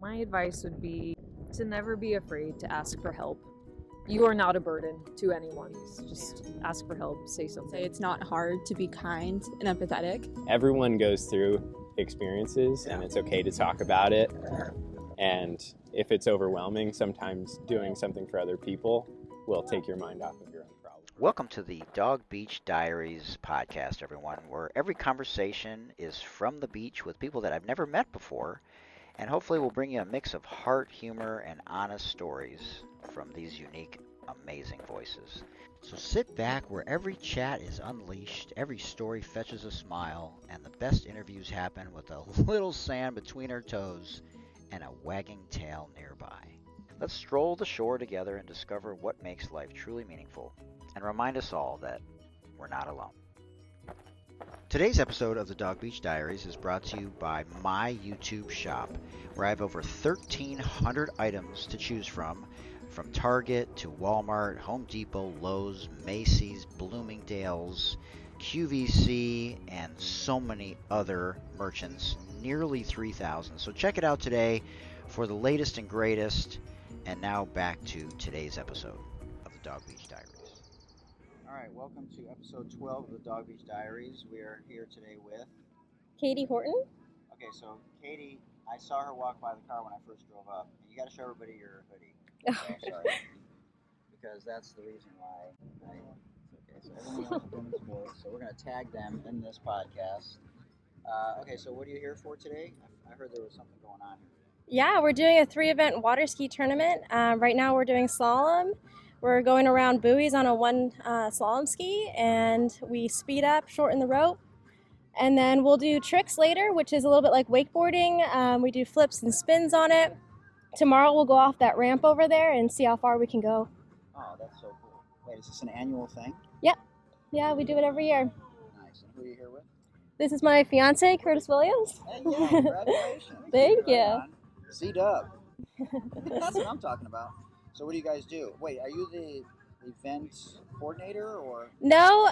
My advice would be to never be afraid to ask for help. You are not a burden to anyone. Just ask for help, say something. Say it's not hard to be kind and empathetic. Everyone goes through experiences, and it's okay to talk about it. And if it's overwhelming, sometimes doing something for other people will take your mind off of your own problem. Welcome to the Dog Beach Diaries podcast, everyone, where every conversation is from the beach with people that I've never met before, and hopefully we'll bring you a mix of heart, humor, and honest stories from these unique, amazing voices. So sit back where every chat is unleashed, every story fetches a smile, and the best interviews happen with a little sand between our toes and a wagging tail nearby. Let's stroll the shore together and discover what makes life truly meaningful, and remind us all that we're not alone. Today's episode of the Dog Beach Diaries is brought to you by my YouTube shop, where I have over 1,300 items to choose from Target to Walmart, Home Depot, Lowe's, Macy's, Bloomingdale's, QVC, and so many other merchants, nearly 3,000. So check it out today for the latest and greatest. And now back to today's episode of the Dog Beach Diaries. All right, welcome to episode 12 of the Dog Beach Diaries. We are here today with Katie Horton. Okay, so Katie, I saw her walk by the car when I first drove up. And you got to show everybody your hoodie. Okay, sorry. Because that's the reason why. Okay, so everyone knows women's sports, so we're going to tag them in this podcast. Okay, so what are you here for today? I heard there was something going on here. Yeah, we're doing a 3-event water ski tournament. Right now we're doing slalom. We're going around buoys on a one slalom ski, and we speed up, shorten the rope. And then we'll do tricks later, which is a little bit like wakeboarding. We do flips and spins on it. Tomorrow we'll go off that ramp over there and see how far we can go. Oh, that's so cool. Wait, is this an annual thing? Yep. Yeah, we do it every year. Nice. And who are you here with? This is my fiance, Curtis Williams. Hey, yeah, congratulations. Thank you. C-Dub. That's what I'm talking about. So what do you guys do? Wait, are you the event coordinator or? No,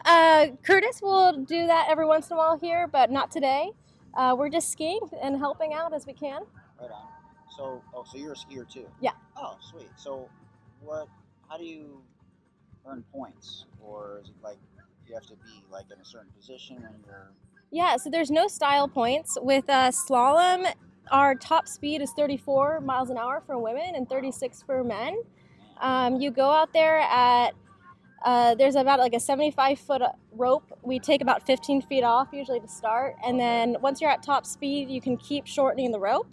Curtis will do that every once in a while here, but not today. We're just skiing and helping out as we can. Right on. So, so you're a skier too? Yeah. Oh, sweet. So how do you earn points? Or is it like you have to be like in a certain position when you're? Yeah, so there's no style points. With slalom, our top speed is 34 miles an hour for women and 36 for men. You go out there at, there's about like a 75-foot rope. We take about 15 feet off usually to start. And then once you're at top speed, you can keep shortening the rope.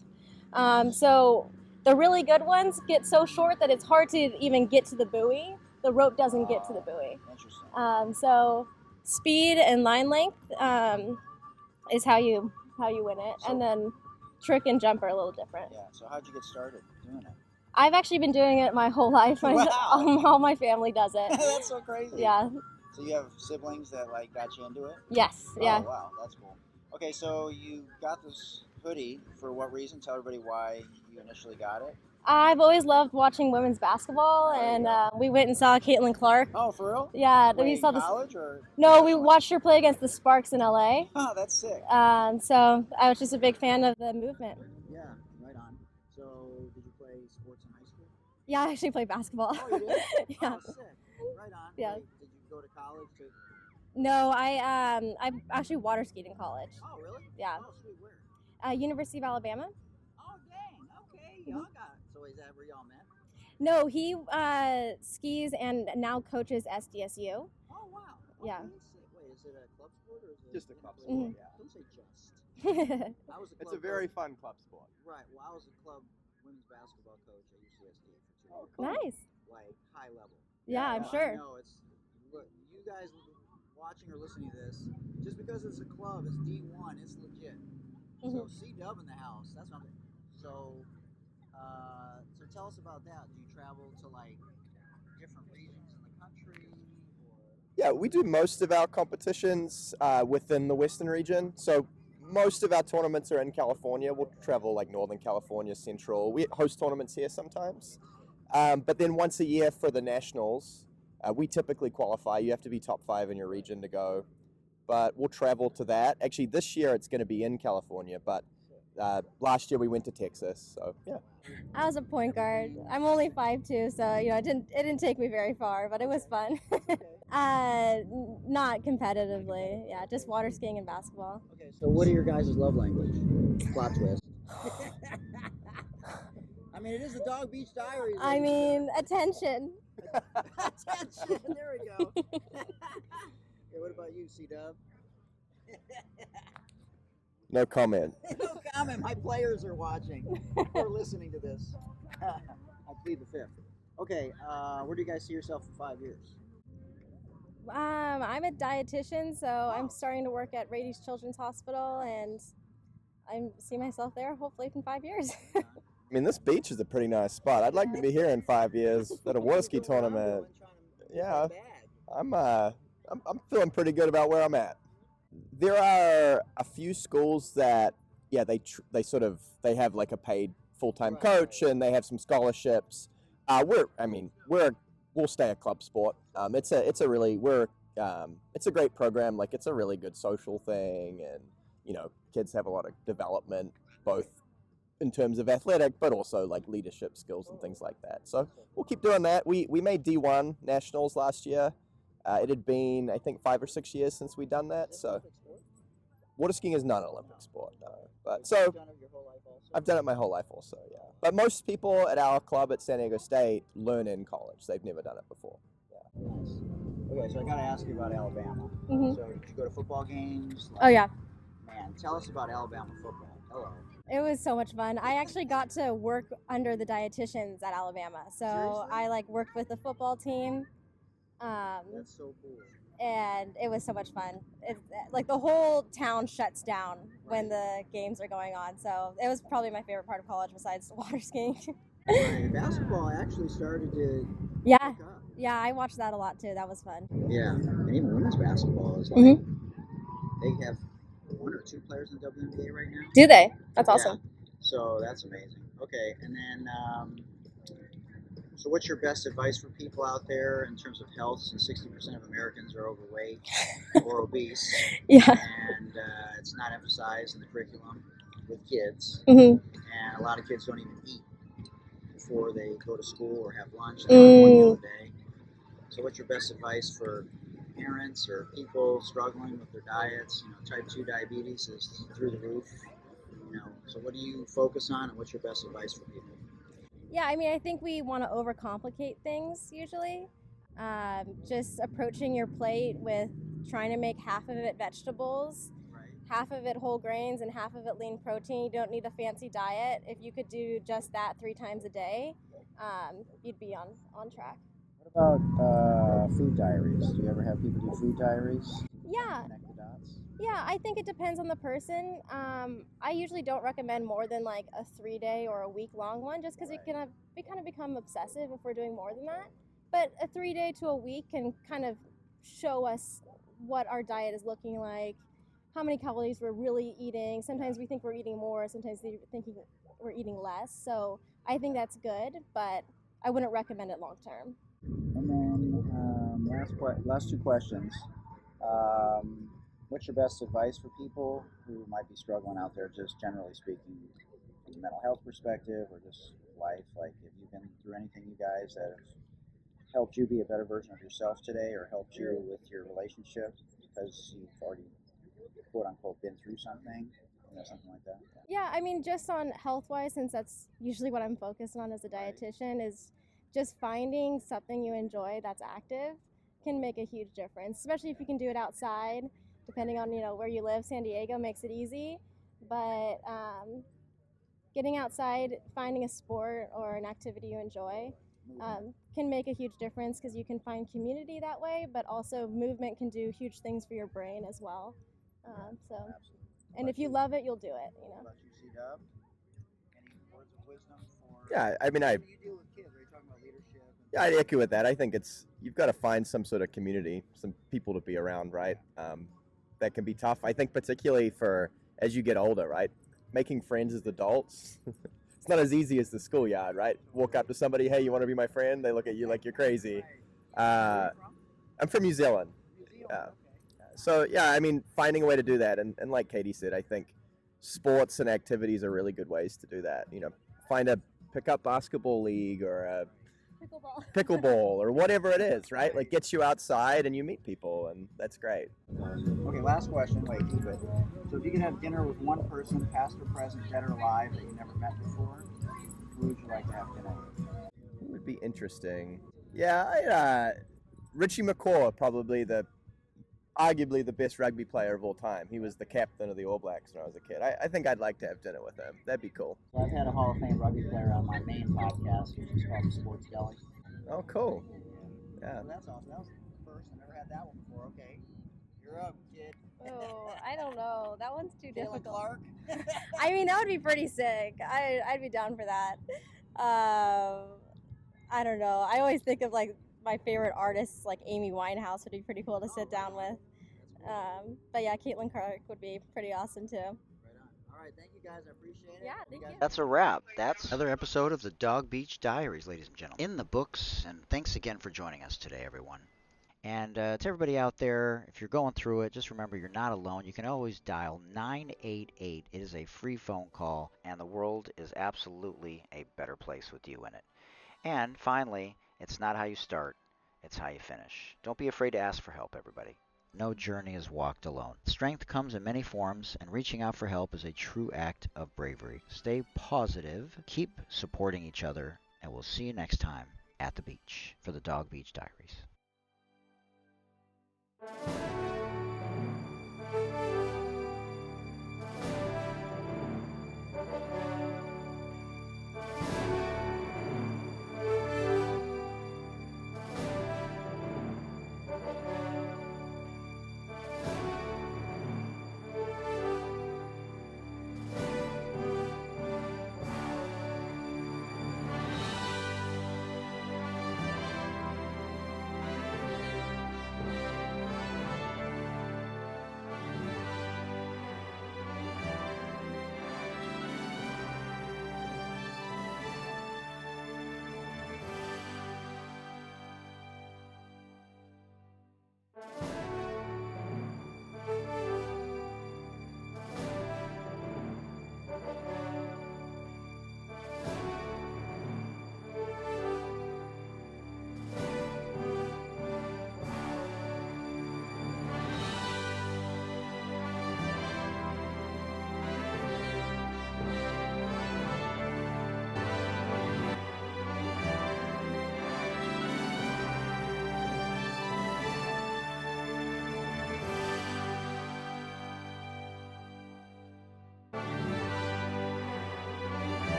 So the really good ones get so short that it's hard to even get to the buoy. The rope doesn't get to the buoy. Interesting. So speed and line length is how you win it. And then trick and jump are a little different. Yeah. So how'd you get started doing it? I've actually been doing it my whole life. Wow. All my family does it. That's so crazy. Yeah. So you have siblings that like got you into it? Yes. Yeah. Oh, wow, that's cool. Okay, so you got this hoodie for what reason? Tell everybody why you initially got it. I've always loved watching women's basketball, and we went and saw Caitlin Clark. Oh, for real? Yeah, Wait, we saw in college or? No, we watched her play against the Sparks in LA. Oh, that's sick. So I was just a big fan of the movement. Yeah, right on. So did you play sports in high school? Yeah, I actually played basketball. Oh, you did? Yeah. Oh, sick. Right on. Yeah. Wait, did you go to college too? No, I actually water skied in college. Oh, really? Yeah. Oh, sweet. Where? University of Alabama. Oh, dang. Okay, y'all got it. So is that where y'all met? No, he skis and now coaches SDSU. Oh, wow. Okay, Yeah. sick. Wait, is it a club sport or is it? Just a club sport, Mhm. yeah. Don't say just. I was a club It's a very coach. fun club sport. Right. Well, I was a club women's basketball coach at UCSD for 2 years. Nice. Like high level. Yeah, I'm Well, sure. I know it's look. You guys watching or listening to this, just because it's a club, it's D1, it's legit. So C-Dub in the house. That's what I'm. So tell us about that. Do you travel to like different regions in the country? Yeah, we do most of our competitions within the Western region. So most of our tournaments are in California. We'll travel like Northern California, Central. We host tournaments here sometimes. But then once a year for the nationals, we typically qualify. You have to be top 5 in your region to go. But we'll travel to that. Actually, this year it's going to be in California, but Last year we went to Texas, so yeah. I was a point guard. I'm only 5'2", so it didn't take me very far, but it was fun. Not competitively, yeah, just water skiing and basketball. Okay, so what are your guys' love language? Plot twist. I mean, it is the Dog Beach Diaries. I mean, attention. Attention. There we go. Okay, what about you, C-Dub? No comment. No comment. My players are watching or listening to this. I plead the fifth. Okay, where do you guys see yourself in 5 years? I'm a dietitian, so I'm starting to work at Rady's Children's Hospital, and I see myself there hopefully in 5 years. I mean, this beach is a pretty nice spot. I'd like to be here in 5 years at a water ski tournament. Yeah, I'm feeling pretty good about where I'm at. There are a few schools that, yeah, they have like a paid full-time coach, and they have some scholarships. We'll stay a club sport. It's a great program. Like, it's a really good social thing, and kids have a lot of development, both in terms of athletic, but also like leadership skills and things like that. So we'll keep doing that. We made D1 nationals last year. It had been, I think, 5 or 6 years since we'd done that. So water skiing is not an Olympic sport, no. But so I've done it my whole life also, yeah. But most people at our club at San Diego State learn in college. They've never done it before. Yeah. Nice. Okay, so I got to ask you about Alabama. Mhm. So did you go to football games? Oh yeah. Man, tell us about Alabama football. Hello. It was so much fun. I actually got to work under the dietitians at Alabama. So Seriously? I worked with the football team. That's so cool. And it was so much fun. Like, the whole town shuts down when the games are going on. So it was probably my favorite part of college besides water skiing. Right. Basketball actually started to Yeah. pick up. Yeah, I watched that a lot too. That was fun. Yeah, and even women's basketball is like Mhm. they have 1 or 2 players in the WNBA right now. Do they? That's Yeah. awesome. So that's amazing. Okay, and then so what's your best advice for people out there in terms of health? Since 60% of Americans are overweight or obese, Yeah. and it's not emphasized in the curriculum with kids, Mhm. and a lot of kids don't even eat before they go to school or have lunch. They have one meal a day. So what's your best advice for parents or people struggling with their diets? Type 2 diabetes is through the roof. So what do you focus on, and what's your best advice for people? Yeah, I mean, I think we want to overcomplicate things usually. Just approaching your plate with trying to make half of it vegetables, Right. half of it whole grains, and half of it lean protein. You don't need a fancy diet. If you could do just that 3 times a day, you'd be on track. What about food diaries? Do you ever have people do food diaries? Yeah. Connect the dots? Yeah, I think it depends on the person. I usually don't recommend more than like a 3-day or a week-long one, just because we kind of become obsessive if we're doing more than that. But a 3-day to a week can kind of show us what our diet is looking like, how many calories we're really eating. Sometimes we think we're eating more, sometimes we're thinking we're eating less. So I think that's good, but I wouldn't recommend it long term. And then last 2 questions. What's your best advice for people who might be struggling out there, just generally speaking, from a mental health perspective or just life? Like, have you been through anything, you guys, that have helped you be a better version of yourself today, or helped you with your relationship because you've already, quote unquote, been through something? Something like that. Yeah, I mean, just on health-wise, since that's usually what I'm focused on as a dietitian, is just finding something you enjoy that's active can make a huge difference, especially if you can do it outside. Depending on where you live, San Diego makes it easy, but getting outside, finding a sport or an activity you enjoy can make a huge difference, because you can find community that way, but also movement can do huge things for your brain as well. And if you love it, you'll do it. What about you, C-Dub? Any words of wisdom for? Yeah, I mean, You deal with kids. Are you talking about leadership? Yeah, I'd echo with that. I think you've got to find some sort of community, some people to be around, right? That can be tough. I think particularly for as you get older, right? Making friends as adults, it's not as easy as the schoolyard, right? Walk up to somebody, hey, you want to be my friend? They look at you like you're crazy. I'm from New Zealand. So yeah, I mean, finding a way to do that, and like Katie said, I think sports and activities are really good ways to do that. You know, find a pickup basketball league or a pickleball or whatever it is, right? Like gets you outside and you meet people, and that's great. Okay, last question. Wait, keep it. So if you could have dinner with one person, past or present, dead or alive, that you never met before, who would you like to have dinner with? It would be interesting. Yeah, Richie McCaw, probably arguably the best rugby player of all time. He was the captain of the All Blacks when I was a kid. I think I'd like to have dinner with him. That'd be cool. So I've had a Hall of Fame rugby player on my main podcast, which is called the Sports Deli. Oh, cool. Yeah. So that's awesome. That was the first. I never had that one before. Okay, you're up, kid. Oh, I don't know. That one's too Caitlin difficult. Clark. I mean, that would be pretty sick. I'd be down for that. I don't know. I always think of like my favorite artists, like Amy Winehouse, would be pretty cool to sit down with. But yeah, Caitlin Clark would be pretty awesome too. Right on. All right, thank you guys. I appreciate it. Yeah, thank you. That's a wrap. That's another episode of the Dog Beach Diaries, ladies and gentlemen. In the books, and thanks again for joining us today, everyone. And to everybody out there, if you're going through it, just remember you're not alone. You can always dial 988. It is a free phone call, and the world is absolutely a better place with you in it. And finally, it's not how you start, it's how you finish. Don't be afraid to ask for help, everybody. No journey is walked alone. Strength comes in many forms, and reaching out for help is a true act of bravery. Stay positive, keep supporting each other, and we'll see you next time at the beach for the Dog Beach Diaries.